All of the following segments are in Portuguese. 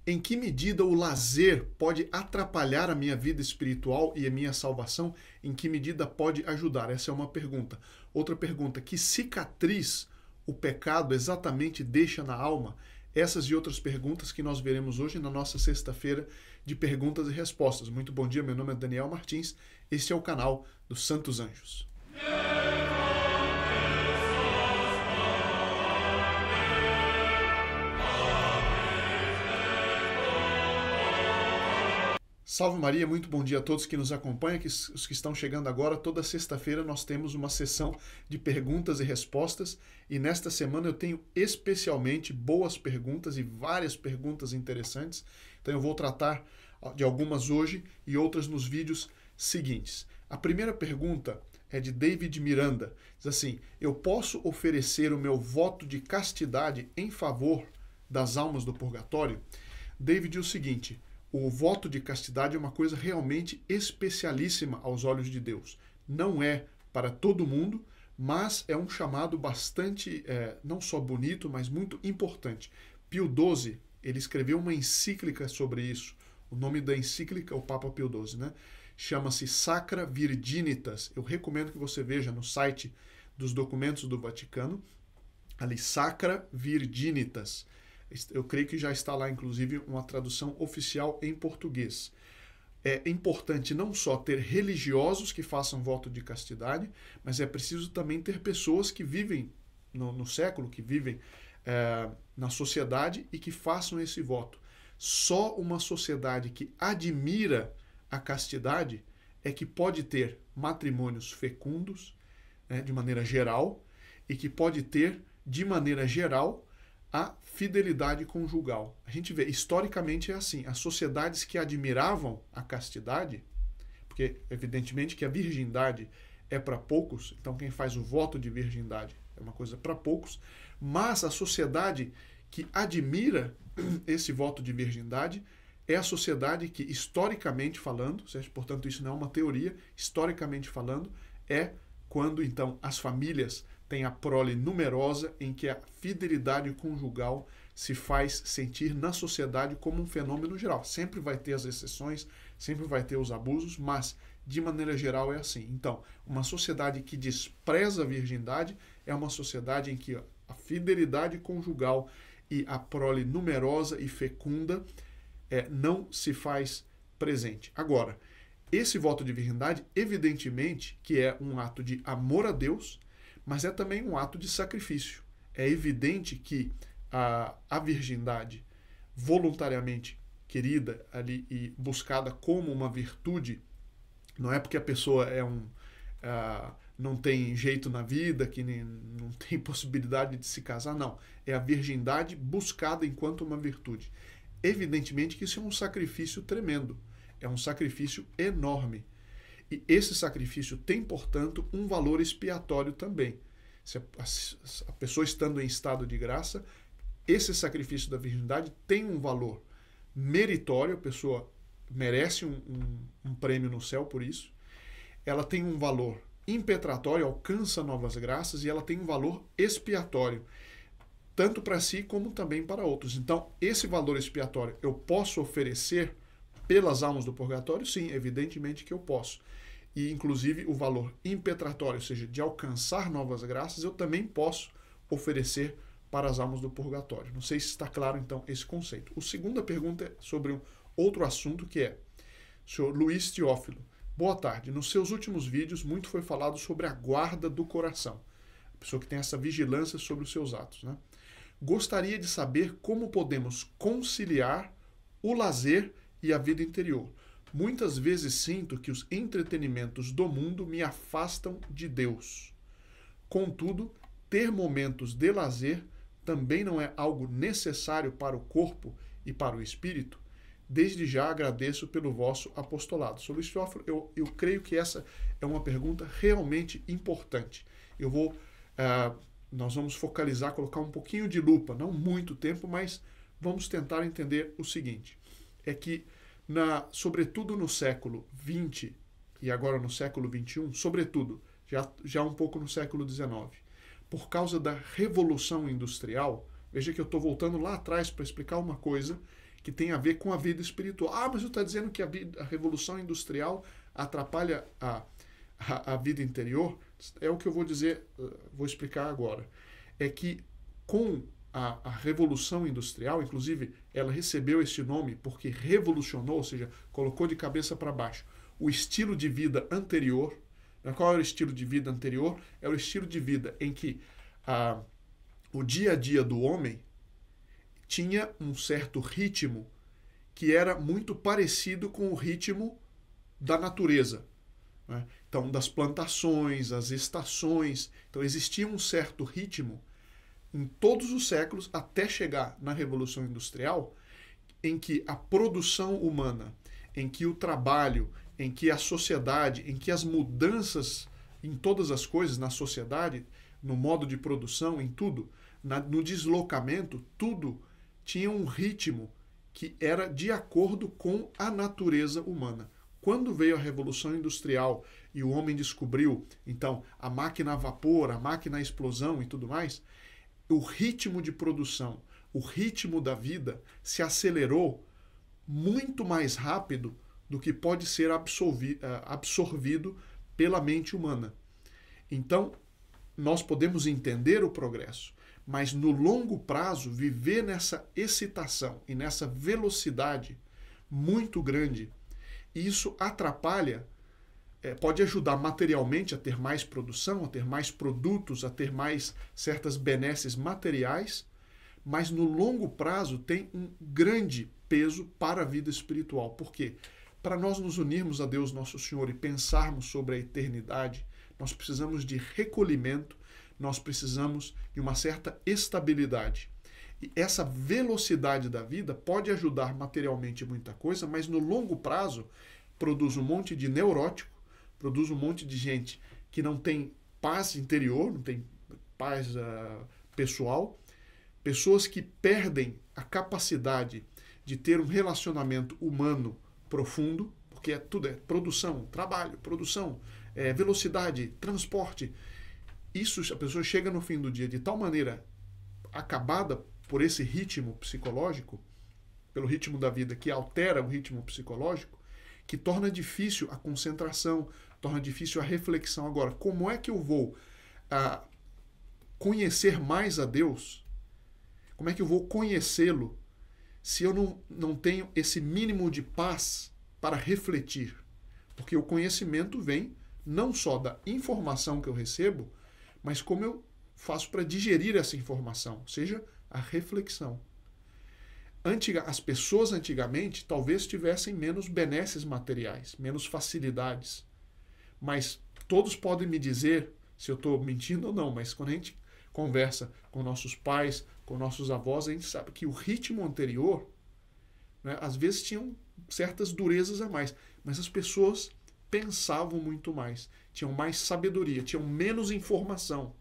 Em que medida o lazer pode atrapalhar a minha vida espiritual e a minha salvação? Em que medida pode ajudar? Essa é uma pergunta. Outra pergunta, que cicatriz o pecado exatamente deixa na alma? Essas e outras perguntas que nós veremos hoje na nossa sexta-feira de perguntas e respostas. Muito bom dia, meu nome é Daniel Martins, este é o canal dos Santos Anjos. Salve Maria, muito bom dia a todos que nos acompanham, os que estão chegando agora. Toda sexta-feira nós temos uma sessão de perguntas e respostas e nesta semana eu tenho especialmente boas perguntas e várias perguntas interessantes. Então eu vou tratar de algumas hoje e outras nos vídeos seguintes. A primeira pergunta é de David Miranda. Diz assim: eu posso oferecer o meu voto de castidade em favor das almas do purgatório? David diz o seguinte: o voto de castidade é uma coisa realmente especialíssima aos olhos de Deus. Não é para todo mundo, mas é um chamado bastante, não só bonito, mas muito importante. Pio XII, ele escreveu uma encíclica sobre isso. O nome da encíclica, o Papa Pio XII, né? Chama-se Sacra Virginitas. Eu recomendo que você veja no site dos documentos do Vaticano, ali, Sacra Virginitas. Eu creio que já está lá, inclusive, uma tradução oficial em português. É importante não só ter religiosos que façam voto de castidade, mas é preciso também ter pessoas que vivem no século, que vivem na sociedade e que façam esse voto. Só uma sociedade que admira a castidade é que pode ter matrimônios fecundos, né, de maneira geral, e que pode ter, de maneira geral, a fidelidade conjugal. A gente vê, historicamente é assim, as sociedades que admiravam a castidade, porque evidentemente que a virgindade é para poucos, então quem faz o voto de virgindade é uma coisa para poucos, mas a sociedade que admira esse voto de virgindade é a sociedade que, historicamente falando, portanto isso não é uma teoria, historicamente falando, é quando então as famílias têm a prole numerosa, em que a fidelidade conjugal se faz sentir na sociedade como um fenômeno geral. Sempre vai ter as exceções, sempre vai ter os abusos, mas de maneira geral é assim. Então, uma sociedade que despreza a virgindade é uma sociedade em que a fidelidade conjugal e a prole numerosa e fecunda não se faz presente. Agora, esse voto de virgindade, evidentemente, que é um ato de amor a Deus, mas é também um ato de sacrifício. É evidente que a virgindade voluntariamente querida ali e buscada como uma virtude, não é porque a pessoa não tem jeito na vida, que não tem possibilidade de se casar, não. É a virgindade buscada enquanto uma virtude. Evidentemente que isso é um sacrifício tremendo, é um sacrifício enorme. E esse sacrifício tem, portanto, um valor expiatório também. Se a pessoa estando em estado de graça, esse sacrifício da virgindade tem um valor meritório, a pessoa merece um prêmio no céu por isso. Ela tem um valor impetratório, alcança novas graças, e ela tem um valor expiatório, tanto para si como também para outros. Então, esse valor expiatório eu posso oferecer pelas almas do purgatório? Sim, evidentemente que eu posso. E, inclusive, o valor impetratório, ou seja, de alcançar novas graças, eu também posso oferecer para as almas do purgatório. Não sei se está claro, então, esse conceito. A segunda pergunta é sobre um outro assunto, que é: senhor Luiz Teófilo, boa tarde. Nos seus últimos vídeos, muito foi falado sobre a guarda do coração. A pessoa que tem essa vigilância sobre os seus atos, né? Gostaria de saber como podemos conciliar o lazer e a vida interior. Muitas vezes sinto que os entretenimentos do mundo me afastam de Deus. Contudo, ter momentos de lazer também não é algo necessário para o corpo e para o espírito? Desde já agradeço pelo vosso apostolado. Sr. Luiz Teófilo, eu creio que essa é uma pergunta realmente importante. Nós vamos focalizar, colocar um pouquinho de lupa, não muito tempo, mas vamos tentar entender o seguinte: é que, sobretudo no século XX e agora no século XXI, sobretudo, já um pouco no século XIX, por causa da Revolução Industrial, veja que eu estou voltando lá atrás para explicar uma coisa que tem a ver com a vida espiritual. Ah, mas você está dizendo que a Revolução Industrial atrapalha a vida interior? É o que eu vou dizer, vou explicar agora. É que com a Revolução Industrial, inclusive, ela recebeu este nome porque revolucionou, ou seja, colocou de cabeça para baixo o estilo de vida anterior. Qual era o estilo de vida anterior? É o estilo de vida em que o dia a dia do homem tinha um certo ritmo que era muito parecido com o ritmo da natureza, né? Então, das plantações, as estações. Então, existia um certo ritmo em todos os séculos até chegar na Revolução Industrial, em que a produção humana, em que o trabalho, em que a sociedade, em que as mudanças em todas as coisas na sociedade, no modo de produção, em tudo, no deslocamento, tudo tinha um ritmo que era de acordo com a natureza humana. Quando veio a Revolução Industrial e o homem descobriu, então, a máquina a vapor, a máquina a explosão e tudo mais, o ritmo de produção, o ritmo da vida se acelerou muito mais rápido do que pode ser absorvido pela mente humana. Então, nós podemos entender o progresso, mas no longo prazo, viver nessa excitação e nessa velocidade muito grande, isso atrapalha, pode ajudar materialmente a ter mais produção, a ter mais produtos, a ter mais certas benesses materiais, mas no longo prazo tem um grande peso para a vida espiritual. Por quê? Para nós nos unirmos a Deus Nosso Senhor e pensarmos sobre a eternidade, nós precisamos de recolhimento, nós precisamos de uma certa estabilidade. E essa velocidade da vida pode ajudar materialmente muita coisa, mas no longo prazo produz um monte de neurótico, produz um monte de gente que não tem paz interior, não tem paz pessoal, pessoas que perdem a capacidade de ter um relacionamento humano profundo, porque tudo é produção, trabalho, produção, velocidade, transporte. Isso, a pessoa chega no fim do dia de tal maneira acabada por esse ritmo psicológico, pelo ritmo da vida que altera o ritmo psicológico, que torna difícil a concentração, torna difícil a reflexão. Agora, como é que eu vou conhecer mais a Deus? Como é que eu vou conhecê-lo se eu não tenho esse mínimo de paz para refletir? Porque o conhecimento vem não só da informação que eu recebo, mas como eu faço para digerir essa informação, ou seja, a reflexão. As pessoas antigamente talvez tivessem menos benesses materiais, menos facilidades, mas todos podem me dizer se eu estou mentindo ou não, mas quando a gente conversa com nossos pais, com nossos avós, a gente sabe que o ritmo anterior, né, às vezes tinham certas durezas a mais, mas as pessoas pensavam muito mais, tinham mais sabedoria, tinham menos informação,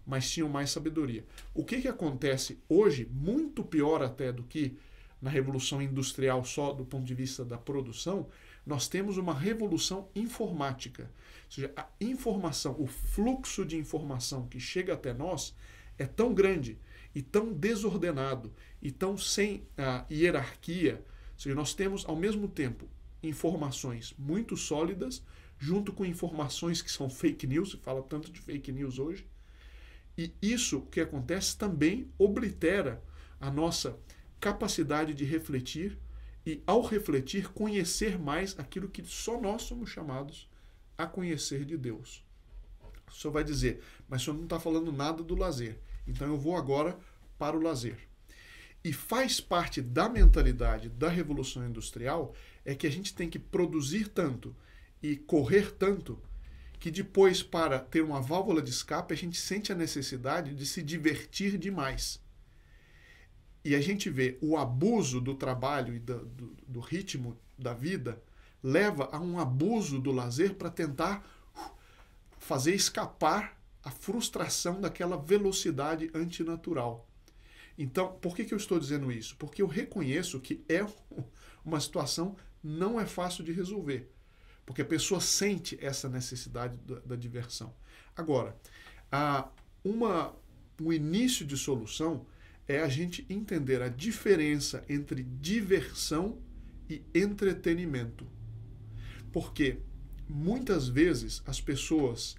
mas tinham mais sabedoria. O que acontece hoje, muito pior até do que na Revolução Industrial só do ponto de vista da produção, nós temos uma revolução informática. Ou seja, a informação, o fluxo de informação que chega até nós é tão grande e tão desordenado e tão sem hierarquia. Ou seja, nós temos ao mesmo tempo informações muito sólidas junto com informações que são fake news, se fala tanto de fake news hoje. E isso, o que acontece, também oblitera a nossa capacidade de refletir e, ao refletir, conhecer mais aquilo que só nós somos chamados a conhecer de Deus. O senhor vai dizer, mas o senhor não está falando nada do lazer. Então eu vou agora para o lazer. E faz parte da mentalidade da Revolução Industrial é que a gente tem que produzir tanto e correr tanto que depois, para ter uma válvula de escape, a gente sente a necessidade de se divertir demais. E a gente vê o abuso do trabalho e do ritmo da vida leva a um abuso do lazer para tentar fazer escapar a frustração daquela velocidade antinatural. Então, por que eu estou dizendo isso? Porque eu reconheço que é uma situação não é fácil de resolver. Porque a pessoa sente essa necessidade da diversão. Agora, um início de solução é a gente entender a diferença entre diversão e entretenimento. Porque muitas vezes as pessoas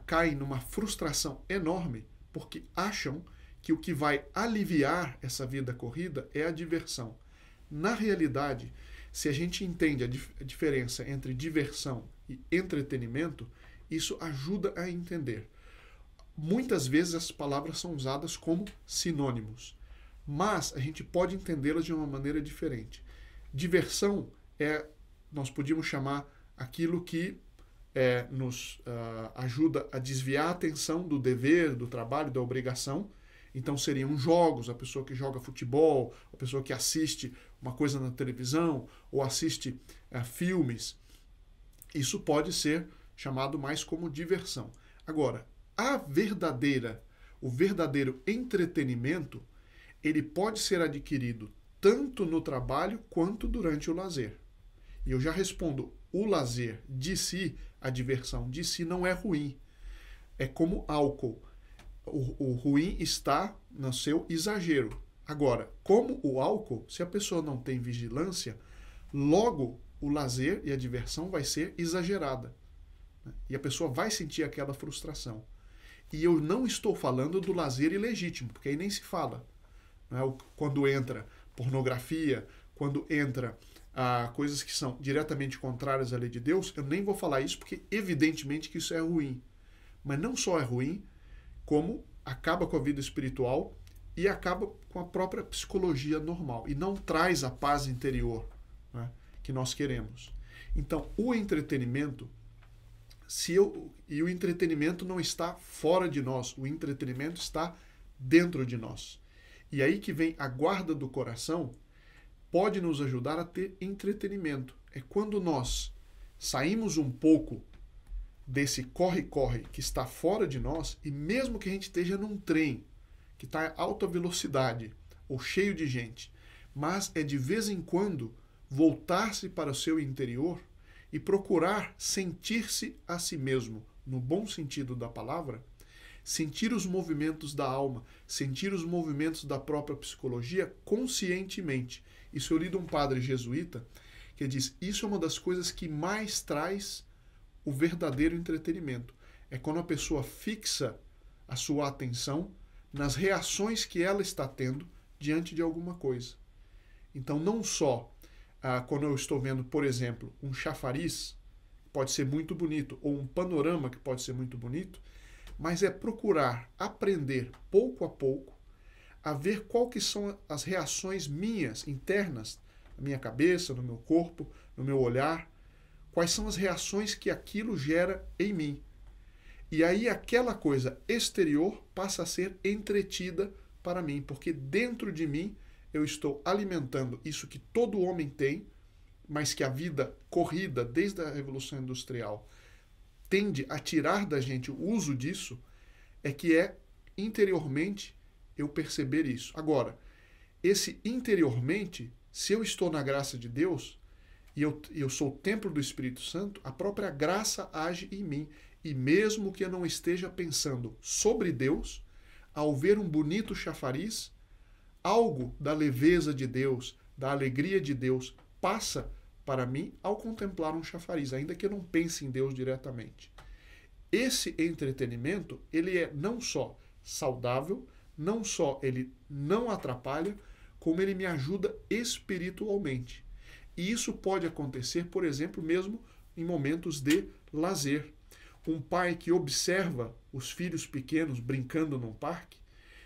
caem numa frustração enorme porque acham que o que vai aliviar essa vida corrida é a diversão. Na realidade, se a gente entende a diferença entre diversão e entretenimento, isso ajuda a entender. Muitas vezes as palavras são usadas como sinônimos, mas a gente pode entendê-las de uma maneira diferente. Diversão nós podíamos chamar aquilo que nos ajuda a desviar a atenção do dever, do trabalho, da obrigação. Então seriam jogos, a pessoa que joga futebol, a pessoa que assiste uma coisa na televisão ou assiste filmes. Isso pode ser chamado mais como diversão. Agora, o verdadeiro entretenimento, ele pode ser adquirido tanto no trabalho quanto durante o lazer. E eu já respondo, o lazer de si, a diversão de si não é ruim. É como álcool. O ruim está no seu exagero. Agora, como o álcool, se a pessoa não tem vigilância, logo o lazer e a diversão vai ser exagerada. E a pessoa vai sentir aquela frustração. E eu não estou falando do lazer ilegítimo, porque aí nem se fala. Quando entra pornografia, quando entra coisas que são diretamente contrárias à lei de Deus, eu nem vou falar isso porque evidentemente que isso é ruim. Mas não só é ruim, como acaba com a vida espiritual e acaba com a própria psicologia normal. E não traz a paz interior, né, que nós queremos. Então, o entretenimento, e o entretenimento não está fora de nós, o entretenimento está dentro de nós. E aí que vem a guarda do coração, pode nos ajudar a ter entretenimento. É quando nós saímos um pouco desse corre-corre que está fora de nós, e mesmo que a gente esteja num trem que está a alta velocidade ou cheio de gente, mas é de vez em quando voltar-se para o seu interior e procurar sentir-se a si mesmo, no bom sentido da palavra, sentir os movimentos da alma, sentir os movimentos da própria psicologia conscientemente. Isso eu li de um padre jesuíta que diz, isso é uma das coisas que mais traz o verdadeiro entretenimento. É quando a pessoa fixa a sua atenção nas reações que ela está tendo diante de alguma coisa. Então, não só quando eu estou vendo, por exemplo, um chafariz, que pode ser muito bonito, ou um panorama, que pode ser muito bonito, mas é procurar aprender pouco a pouco a ver qual que são as reações minhas, internas, na minha cabeça, no meu corpo, no meu olhar, quais são as reações que aquilo gera em mim. E aí aquela coisa exterior passa a ser entretida para mim, porque dentro de mim eu estou alimentando isso que todo homem tem, mas que a vida corrida desde a Revolução Industrial tende a tirar da gente o uso disso, é que é interiormente eu perceber isso. Agora, esse interiormente, se eu estou na graça de Deus, e eu sou o templo do Espírito Santo, a própria graça age em mim. E mesmo que eu não esteja pensando sobre Deus, ao ver um bonito chafariz, algo da leveza de Deus, da alegria de Deus, passa para mim ao contemplar um chafariz, ainda que eu não pense em Deus diretamente. Esse entretenimento, ele é não só saudável, não só ele não atrapalha, como ele me ajuda espiritualmente. E isso pode acontecer, por exemplo, mesmo em momentos de lazer. Um pai que observa os filhos pequenos brincando num parque,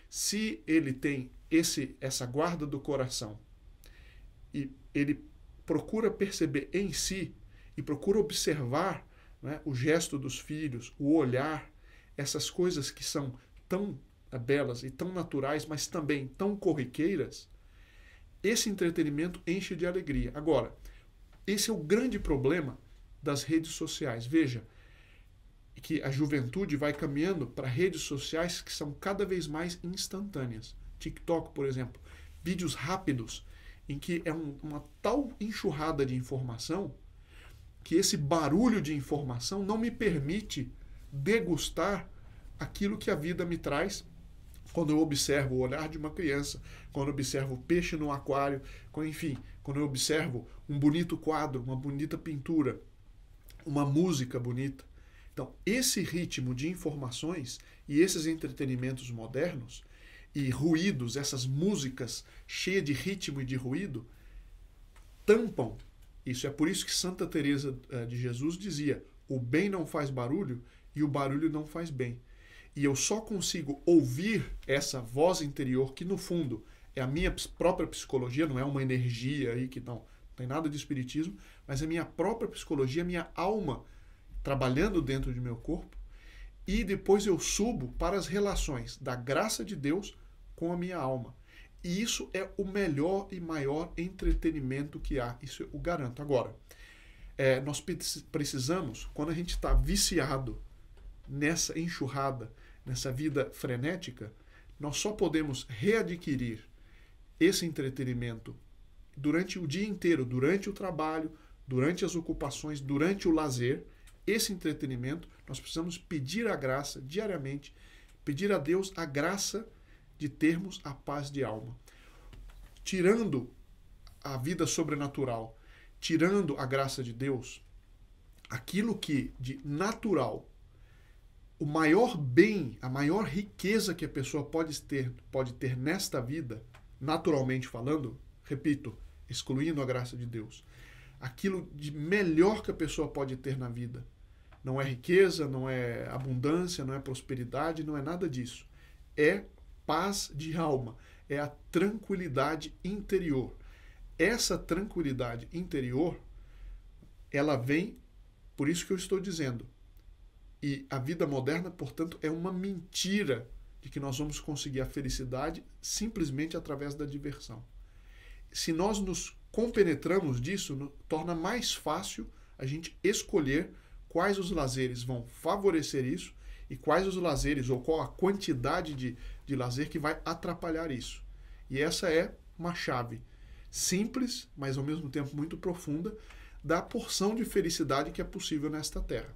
se ele tem essa guarda do coração e ele procura perceber em si e procura observar, né, o gesto dos filhos, o olhar, essas coisas que são tão belas e tão naturais, mas também tão corriqueiras, esse entretenimento enche de alegria. Agora, esse é o grande problema das redes sociais. Veja que a juventude vai caminhando para redes sociais que são cada vez mais instantâneas. TikTok, por exemplo, vídeos rápidos em que é uma tal enxurrada de informação que esse barulho de informação não me permite degustar aquilo que a vida me traz quando eu observo o olhar de uma criança, quando eu observo o peixe no aquário, enfim, quando eu observo um bonito quadro, uma bonita pintura, uma música bonita. Então, esse ritmo de informações e esses entretenimentos modernos e ruídos, essas músicas cheias de ritmo e de ruído, tampam isso. É por isso que Santa Teresa de Jesus dizia: o bem não faz barulho e o barulho não faz bem. E eu só consigo ouvir essa voz interior, que no fundo é a minha própria psicologia, não é uma energia aí que não tem nada de espiritismo, mas é a minha própria psicologia, a minha alma trabalhando dentro de meu corpo, e depois eu subo para as relações da graça de Deus com a minha alma. E isso é o melhor e maior entretenimento que há, isso eu garanto. Agora, nós precisamos, quando a gente está viciado nessa enxurrada, nessa vida frenética, nós só podemos readquirir esse entretenimento durante o dia inteiro, durante o trabalho, durante as ocupações, durante o lazer. Esse entretenimento, nós precisamos pedir a graça diariamente, pedir a Deus a graça de termos a paz de alma. Tirando a vida sobrenatural, tirando a graça de Deus, aquilo que de natural, o maior bem, a maior riqueza que a pessoa pode ter nesta vida, naturalmente falando, repito, excluindo a graça de Deus, aquilo de melhor que a pessoa pode ter na vida, não é riqueza, não é abundância, não é prosperidade, não é nada disso. É paz de alma, é a tranquilidade interior. Essa tranquilidade interior, ela vem, por isso que eu estou dizendo, e a vida moderna, portanto, é uma mentira de que nós vamos conseguir a felicidade simplesmente através da diversão. Se nós nos compenetramos disso, torna mais fácil a gente escolher quais os lazeres vão favorecer isso e quais os lazeres, ou qual a quantidade de lazer que vai atrapalhar isso. E essa é uma chave simples, mas ao mesmo tempo muito profunda, da porção de felicidade que é possível nesta terra.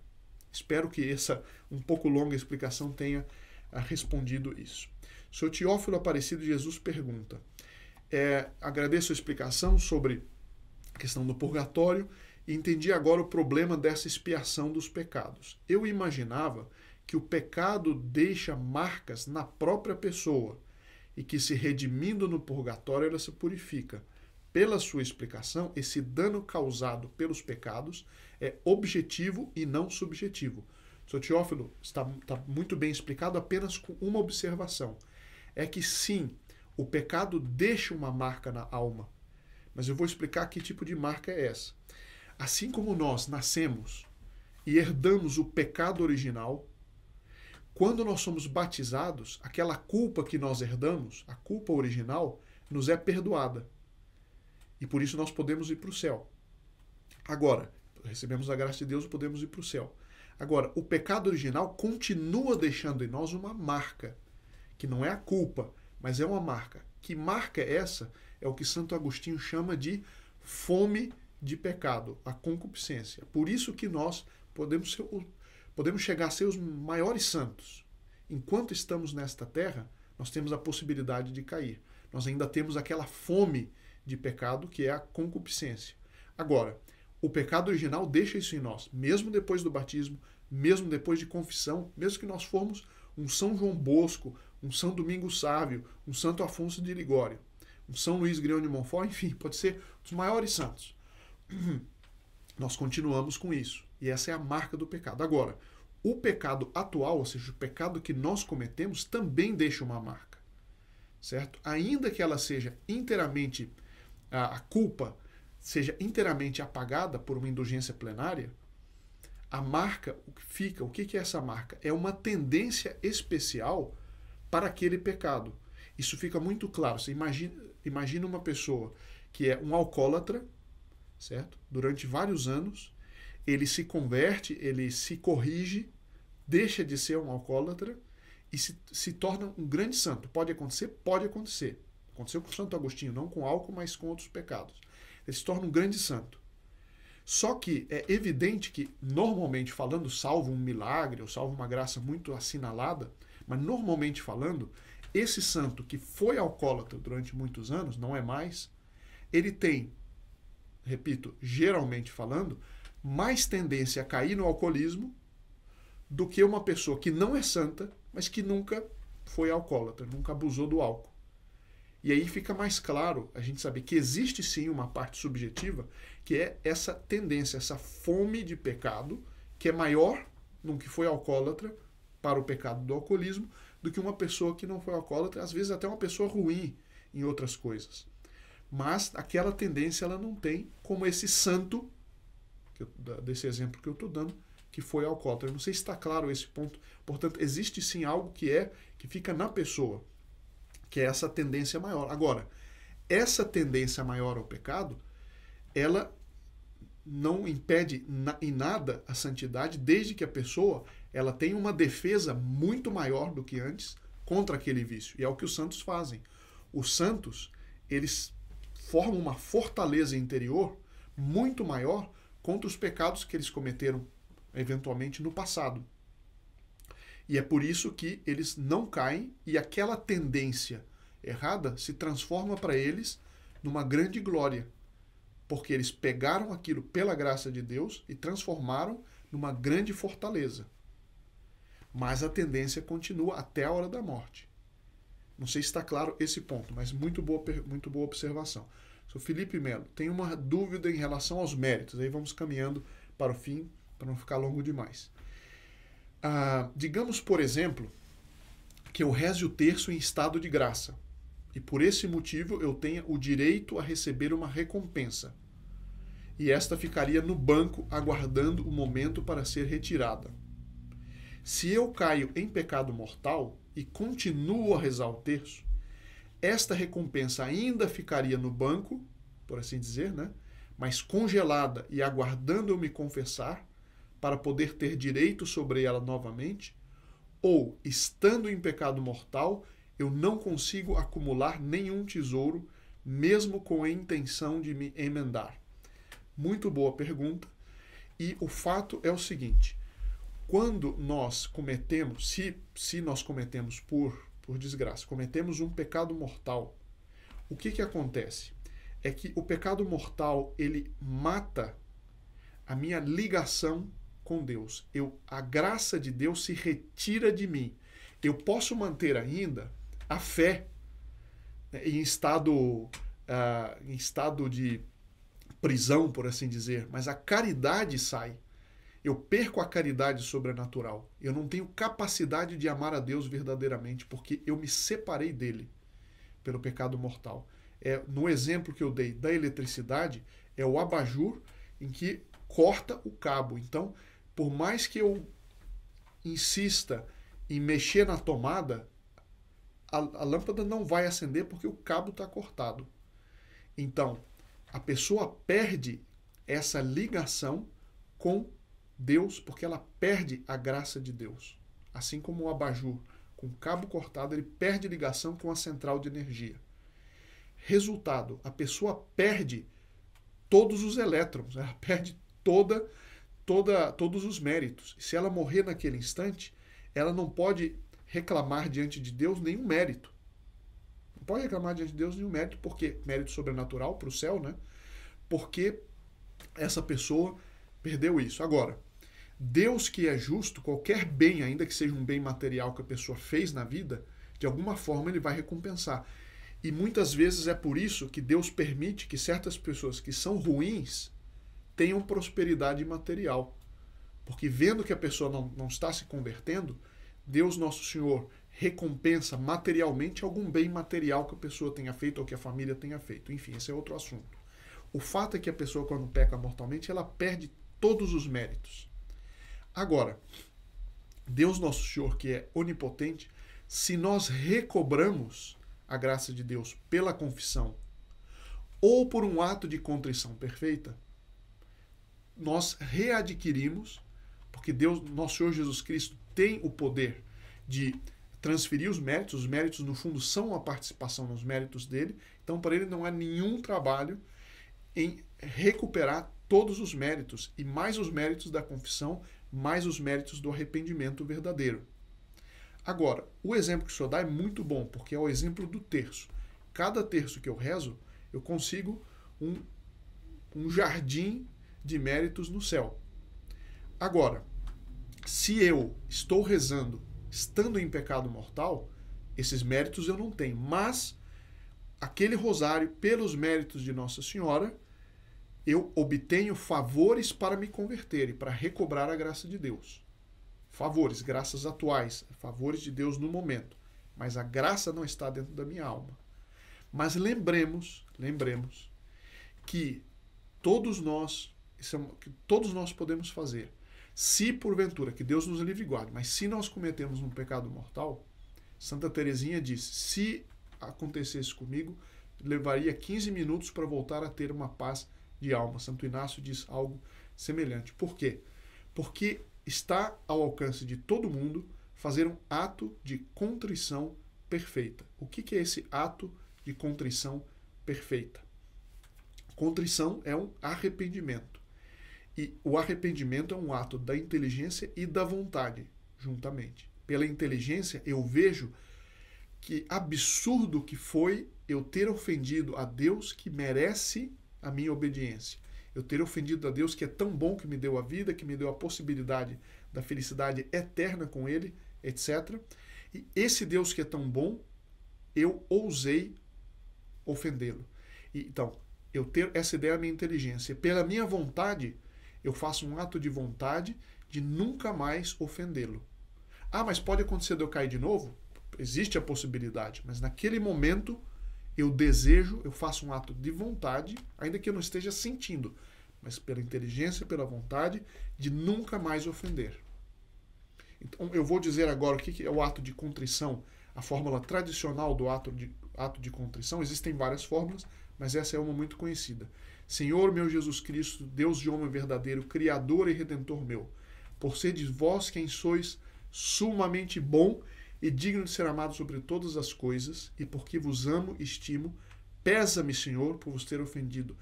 Espero que essa um pouco longa explicação tenha respondido isso. O Sr. Teófilo Aparecido de Jesus pergunta: agradeço a explicação sobre a questão do purgatório e entendi agora o problema dessa expiação dos pecados. Eu imaginava que o pecado deixa marcas na própria pessoa e que, se redimindo no purgatório, ela se purifica. Pela sua explicação, esse dano causado pelos pecados é objetivo e não subjetivo. Sr. Teófilo, está muito bem explicado, apenas com uma observação. É que sim, o pecado deixa uma marca na alma. Mas eu vou explicar que tipo de marca é essa. Assim como nós nascemos e herdamos o pecado original, quando nós somos batizados, aquela culpa que nós herdamos, a culpa original, nos é perdoada. E por isso nós podemos ir para o céu. Agora, recebemos a graça de Deus e podemos ir para o céu. Agora, o pecado original continua deixando em nós uma marca, que não é a culpa, mas é uma marca. Que marca é essa? É o que Santo Agostinho chama de fome de pecado, a concupiscência. Por isso que nós podemos chegar a ser os maiores santos. Enquanto estamos nesta terra, nós temos a possibilidade de cair. Nós ainda temos aquela fome de pecado, que é a concupiscência. Agora, o pecado original deixa isso em nós, mesmo depois do batismo, mesmo depois de confissão, mesmo que nós formos um São João Bosco, um São Domingos Sávio, um Santo Afonso de Ligório, um São Luís Grião de Montfort, enfim, pode ser os maiores santos. Nós continuamos com isso. E essa é a marca do pecado. Agora, o pecado atual, ou seja, o pecado que nós cometemos, também deixa uma marca. Certo? Ainda que ela seja inteiramente, a culpa seja inteiramente apagada por uma indulgência plenária, a marca, o que é essa marca? É uma tendência especial para aquele pecado. Isso fica muito claro. Você imagina uma pessoa que é um alcoólatra, certo? Durante vários anos, ele se converte, ele se corrige, deixa de ser um alcoólatra e se torna um grande santo. Pode acontecer? Pode acontecer. Aconteceu com Santo Agostinho, não com álcool, mas com outros pecados. Ele se torna um grande santo. Só que é evidente que, normalmente falando, salvo um milagre ou salvo uma graça muito assinalada, mas normalmente falando, esse santo que foi alcoólatra durante muitos anos, não é mais, ele tem, repito, geralmente falando, mais tendência a cair no alcoolismo do que uma pessoa que não é santa, mas que nunca foi alcoólatra, nunca abusou do álcool. E aí fica mais claro a gente saber que existe sim uma parte subjetiva, que é essa tendência, essa fome de pecado, que é maior no que foi alcoólatra para o pecado do alcoolismo, do que uma pessoa que não foi alcoólatra, às vezes até uma pessoa ruim em outras coisas. Mas aquela tendência ela não tem, como esse santo, desse exemplo que eu estou dando, que foi alcoólatra. Eu não sei se está claro esse ponto. Portanto, existe sim algo que fica na pessoa, que é essa tendência maior. Agora, essa tendência maior ao pecado, ela não impede em nada a santidade, desde que a pessoa ela tenha uma defesa muito maior do que antes contra aquele vício. E é o que os santos fazem. Os santos, eles formam uma fortaleza interior muito maior contra os pecados que eles cometeram eventualmente no passado. E é por isso que eles não caem e aquela tendência errada se transforma para eles numa grande glória. Porque eles pegaram aquilo pela graça de Deus e transformaram numa grande fortaleza. Mas a tendência continua até a hora da morte. Não sei se está claro esse ponto, mas muito boa observação. Sou Felipe Melo, tem uma dúvida em relação aos méritos. Aí vamos caminhando para o fim, para não ficar longo demais. Digamos, por exemplo, que eu reze o terço em estado de graça. E por esse motivo eu tenha o direito a receber uma recompensa. E esta ficaria no banco aguardando o momento para ser retirada. Se eu caio em pecado mortal e continuo a rezar o terço, esta recompensa ainda ficaria no banco, por assim dizer, né? Mas congelada e aguardando eu me confessar para poder ter direito sobre ela novamente, ou, estando em pecado mortal, eu não consigo acumular nenhum tesouro, mesmo com a intenção de me emendar. Muito boa pergunta. E o fato é o seguinte, quando nós cometemos, se nós cometemos por desgraça, cometemos um pecado mortal, o que acontece? É que o pecado mortal, ele mata a minha ligação com Deus. A graça de Deus se retira de mim. Eu posso manter ainda a fé em estado de prisão, por assim dizer, mas a caridade sai. Eu perco a caridade sobrenatural. Eu não tenho capacidade de amar a Deus verdadeiramente, porque eu me separei dele pelo pecado mortal. No exemplo que eu dei da eletricidade, é o abajur em que corta o cabo. Então, por mais que eu insista em mexer na tomada, a lâmpada não vai acender porque o cabo está cortado. Então, a pessoa perde essa ligação com Deus porque ela perde a graça de Deus. Assim como o abajur, com o cabo cortado, ele perde ligação com a central de energia. Resultado, a pessoa perde todos os elétrons, ela perde todos os méritos. E se ela morrer naquele instante, ela não pode reclamar diante de Deus nenhum mérito. Não pode reclamar diante de Deus nenhum mérito, porque mérito sobrenatural para o céu, né? Porque essa pessoa perdeu isso. Agora, Deus que é justo, qualquer bem, ainda que seja um bem material que a pessoa fez na vida, de alguma forma ele vai recompensar. E muitas vezes é por isso que Deus permite que certas pessoas que são ruins tenham prosperidade material. Porque vendo que a pessoa não está se convertendo, Deus Nosso Senhor recompensa materialmente algum bem material que a pessoa tenha feito ou que a família tenha feito. Enfim, esse é outro assunto. O fato é que a pessoa, quando peca mortalmente, ela perde todos os méritos. Agora, Deus Nosso Senhor, que é onipotente, se nós recobramos a graça de Deus pela confissão ou por um ato de contrição perfeita, nós readquirimos, porque Deus, Nosso Senhor Jesus Cristo, tem o poder de transferir os méritos no fundo são a participação nos méritos dele, então para ele não há nenhum trabalho em recuperar todos os méritos, e mais os méritos da confissão, mais os méritos do arrependimento verdadeiro. Agora, o exemplo que o senhor dá é muito bom, porque é o exemplo do terço. Cada terço que eu rezo, eu consigo um jardim de méritos no céu. Agora, se eu estou rezando estando em pecado mortal, esses méritos eu não tenho. Mas aquele rosário, pelos méritos de Nossa Senhora, eu obtenho favores para me converter e para recobrar a graça de Deus. Favores, graças atuais, favores de Deus no momento. Mas a graça não está dentro da minha alma. Mas lembremos que todos nós podemos fazer. Se porventura, que Deus nos livre e guarde, mas se nós cometemos um pecado mortal, Santa Teresinha disse, se acontecesse comigo, levaria 15 minutos para voltar a ter uma paz de alma. Santo Inácio diz algo semelhante. Por quê? Porque está ao alcance de todo mundo fazer um ato de contrição perfeita. O que é esse ato de contrição perfeita? Contrição é um arrependimento. E o arrependimento é um ato da inteligência e da vontade, juntamente. Pela inteligência, eu vejo que absurdo que foi eu ter ofendido a Deus que merece a minha obediência. Eu ter ofendido a Deus que é tão bom, que me deu a vida, que me deu a possibilidade da felicidade eterna com Ele, etc. E esse Deus que é tão bom, eu ousei ofendê-lo. Então, eu ter essa ideia é a minha inteligência. Pela minha vontade, eu faço um ato de vontade de nunca mais ofendê-lo. Ah, mas pode acontecer de eu cair de novo? Existe a possibilidade, mas naquele momento eu desejo, eu faço um ato de vontade, ainda que eu não esteja sentindo, mas pela inteligência, pela vontade, de nunca mais ofender. Então, eu vou dizer agora o que é o ato de contrição, a fórmula tradicional do ato de contrição. Existem várias fórmulas, mas essa é uma muito conhecida. Senhor meu Jesus Cristo, Deus de homem verdadeiro, Criador e Redentor meu, por seres vós quem sois sumamente bom e digno de ser amado sobre todas as coisas, e porque vos amo e estimo, pesa-me, Senhor, por vos ter ofendido.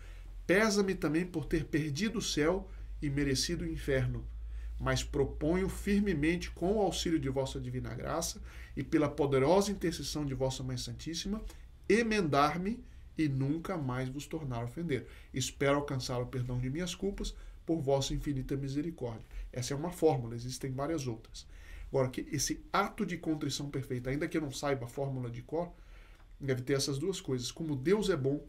Pesa-me também por ter perdido o céu e merecido o inferno. Mas proponho firmemente, com o auxílio de vossa divina graça e pela poderosa intercessão de vossa Mãe Santíssima, emendar-me e nunca mais vos tornar a ofender. Espero alcançar o perdão de minhas culpas por vossa infinita misericórdia. Essa é uma fórmula, existem várias outras. Agora, que esse ato de contrição perfeita, ainda que eu não saiba a fórmula de cor, deve ter essas duas coisas. Como Deus é bom,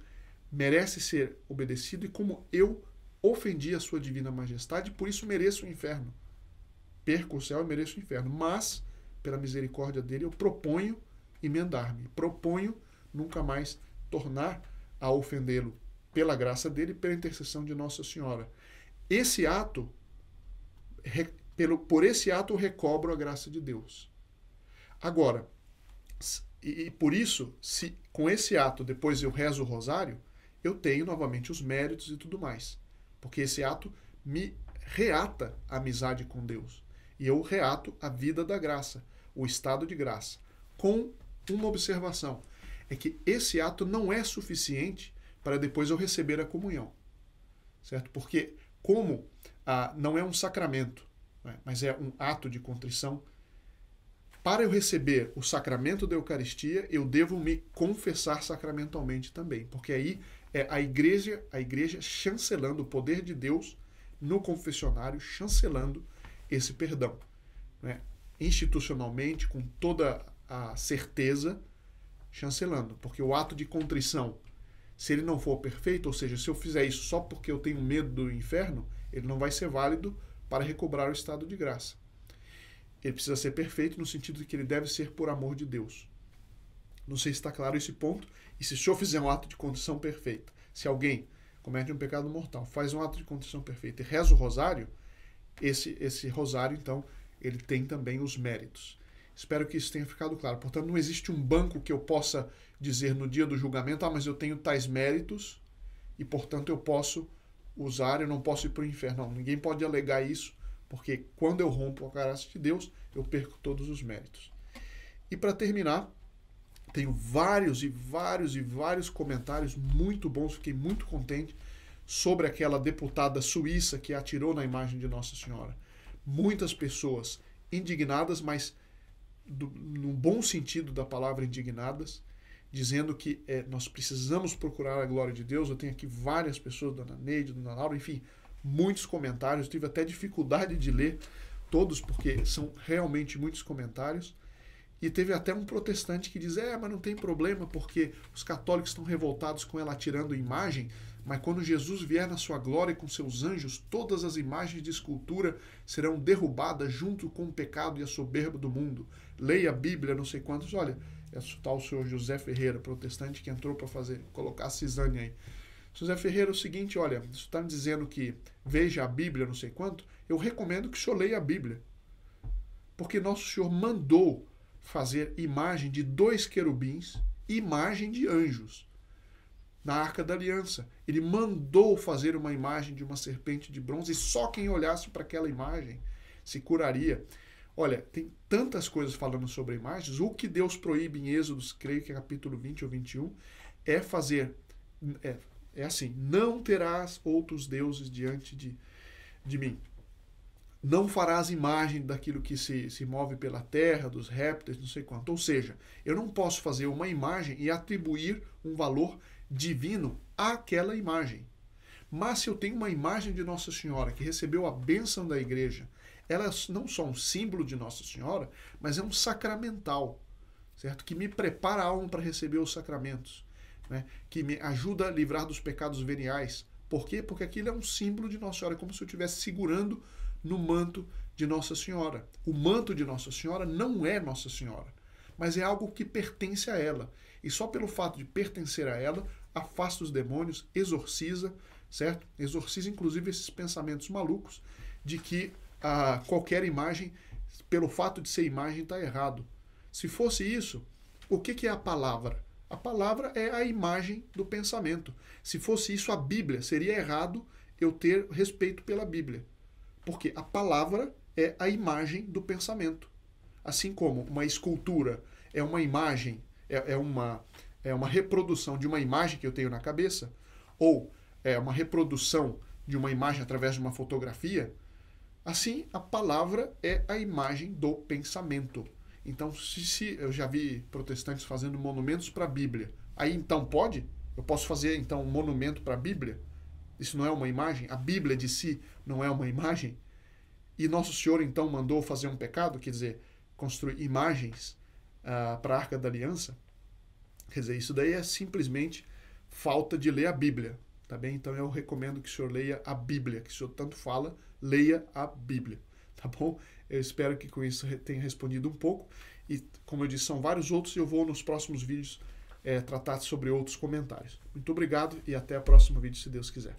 merece ser obedecido, e como eu ofendi a sua divina majestade, por isso mereço o inferno. Perco o céu e mereço o inferno. Mas, pela misericórdia dele, eu proponho emendar-me. Proponho nunca mais tornar a ofendê-lo, pela graça dele e pela intercessão de Nossa Senhora. Esse ato, por esse ato eu recobro a graça de Deus. Agora, e por isso, se com esse ato depois eu rezo o rosário, eu tenho novamente os méritos e tudo mais. Porque esse ato me reata a amizade com Deus. E eu reato a vida da graça, o estado de graça. Com uma observação, é que esse ato não é suficiente para depois eu receber a comunhão. Certo? Porque como não é um sacramento, né, mas é um ato de contrição, para eu receber o sacramento da Eucaristia, eu devo me confessar sacramentalmente também. Porque aí é a igreja chancelando o poder de Deus no confessionário, chancelando esse perdão. Né? Institucionalmente, com toda a certeza, chancelando. Porque o ato de contrição, se ele não for perfeito, ou seja, se eu fizer isso só porque eu tenho medo do inferno, ele não vai ser válido para recobrar o estado de graça. Ele precisa ser perfeito no sentido de que ele deve ser por amor de Deus. Não sei se está claro esse ponto. E se o senhor fizer um ato de contrição perfeita, se alguém comete um pecado mortal, faz um ato de contrição perfeita e reza o rosário, esse rosário, então, ele tem também os méritos. Espero que isso tenha ficado claro. Portanto, não existe um banco que eu possa dizer no dia do julgamento, mas eu tenho tais méritos e, portanto, eu posso usar, eu não posso ir para o inferno. Não, ninguém pode alegar isso, porque quando eu rompo a graça de Deus, eu perco todos os méritos. E para terminar, tenho vários comentários muito bons, fiquei muito contente sobre aquela deputada suíça que atirou na imagem de Nossa Senhora. Muitas pessoas indignadas, mas no bom sentido da palavra, indignadas, dizendo que nós precisamos procurar a glória de Deus. Eu tenho aqui várias pessoas, Dona Neide, Dona Laura, enfim, muitos comentários. Eu tive até dificuldade de ler todos, porque são realmente muitos comentários. E teve até um protestante que diz, mas não tem problema, porque os católicos estão revoltados com ela tirando imagem, mas quando Jesus vier na sua glória com seus anjos, todas as imagens de escultura serão derrubadas junto com o pecado e a soberba do mundo. Leia a Bíblia, não sei quantos. Olha, é o senhor José Ferreira, protestante, que entrou para colocar a cisânia aí. José Ferreira, é o seguinte, olha, você está me dizendo que veja a Bíblia, não sei quanto, eu recomendo que o senhor leia a Bíblia. Porque Nosso Senhor mandou fazer imagem de 2 querubins, imagem de anjos, na Arca da Aliança. Ele mandou fazer uma imagem de uma serpente de bronze e só quem olhasse para aquela imagem se curaria. Olha, tem tantas coisas falando sobre imagens. O que Deus proíbe em Êxodo, creio que é capítulo 20 ou 21, é fazer... É assim, não terás outros deuses diante de mim. Não farás imagem daquilo que se move pela terra, dos répteis, não sei quanto. Ou seja, eu não posso fazer uma imagem e atribuir um valor divino àquela imagem. Mas se eu tenho uma imagem de Nossa Senhora que recebeu a bênção da igreja, ela é não só um símbolo de Nossa Senhora, mas é um sacramental, certo? Que me prepara a alma para receber os sacramentos, né? Que me ajuda a livrar dos pecados veniais. Por quê? Porque aquilo é um símbolo de Nossa Senhora, como se eu estivesse segurando no manto de Nossa Senhora. O manto de Nossa Senhora não é Nossa Senhora, mas é algo que pertence a ela. E só pelo fato de pertencer a ela, afasta os demônios, exorciza, certo? Exorciza inclusive esses pensamentos malucos de que qualquer imagem, pelo fato de ser imagem, está errado. Se fosse isso, o que é a palavra? A palavra é a imagem do pensamento. Se fosse isso, a Bíblia, seria errado eu ter respeito pela Bíblia. Porque a palavra é a imagem do pensamento. Assim como uma escultura é uma imagem, é uma reprodução de uma imagem que eu tenho na cabeça, ou é uma reprodução de uma imagem através de uma fotografia, assim a palavra é a imagem do pensamento. Então, se eu já vi protestantes fazendo monumentos para a Bíblia, aí então pode? Eu posso fazer então um monumento para a Bíblia? Isso não é uma imagem? A Bíblia de si não é uma imagem? E Nosso Senhor então mandou fazer um pecado, quer dizer, construir imagens para a Arca da Aliança? Quer dizer, isso daí é simplesmente falta de ler a Bíblia, tá bem? Então eu recomendo que o senhor leia a Bíblia, que o senhor tanto fala, leia a Bíblia, tá bom? Eu espero que com isso tenha respondido um pouco. E, como eu disse, são vários outros e eu vou nos próximos vídeos tratar sobre outros comentários. Muito obrigado e até o próximo vídeo, se Deus quiser.